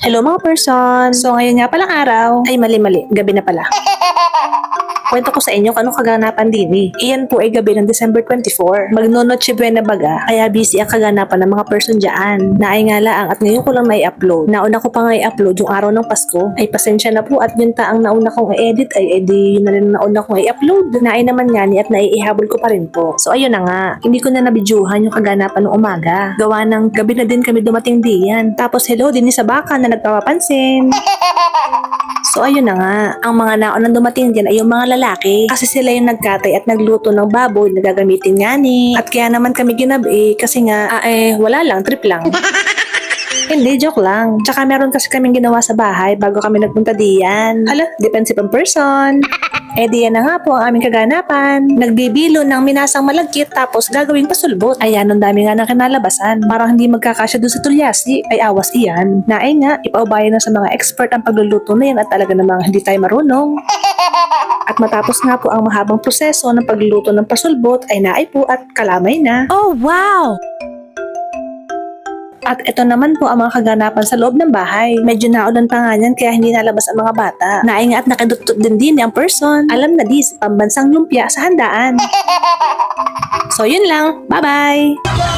Hello mga person! So ngayon nga palang araw, ay mali-mali, gabi na pala. Kwento ko sa inyo kung anong kaganapan din eh. Iyan po ay gabi ng December 24. Magno-Noche Buena baga, kaya busy ang kaganapan ng mga person dyan. Naay nga laang at ngayon ko lang na-upload. Nauna ko pa nga i-upload yung araw ng Pasko. Ay pasensya na po at yun taang nauna kong i-edit ay edi yun na rin nauna kong i-upload. Naay naman nga ni at naiihabol ko pa rin po. So ayun na nga, hindi ko na nabidyuhan yung kaganapan ng umaga. Gawa ng gabi na din kami dumating diyan. Tapos hello din ni sa baka na nagpapapansin. So ayun na nga, ang mga naunang dumating dyan ay yung mga lalaki kasi sila yung nagkatay at nagluto ng baboy na gagamitin nga ni. At kaya naman kami ginabi kasi nga, wala lang, trip lang. Hindi, joke lang. Tsaka meron kasi kaming ginawa sa bahay bago kami nagpunta diyan. Hala, defensive ang person. Diyan na nga po ang aming kaganapan. Nagbibilo ng minasang malagkit tapos gagawing pasulbot. Ayan, ang dami nga ng kinalabasan. Parang hindi magkakasya doon sa tulyasi. Ay awas iyan. Naay nga, ipaubayan na sa mga expert ang pagluluto na yan at talaga namang hindi tayo marunong. At matapos nga po ang mahabang proseso ng pagluluto ng pasulbot ay naay po at kalamay na. Oh, wow! At ito naman po ang mga kaganapan sa loob ng bahay. Medyo naulan pa nga yan kaya hindi nalabas ang mga bata. Naay nga at nakadutot din ang person. Alam na pambansang lumpia sa handaan. So yun lang. Bye-bye!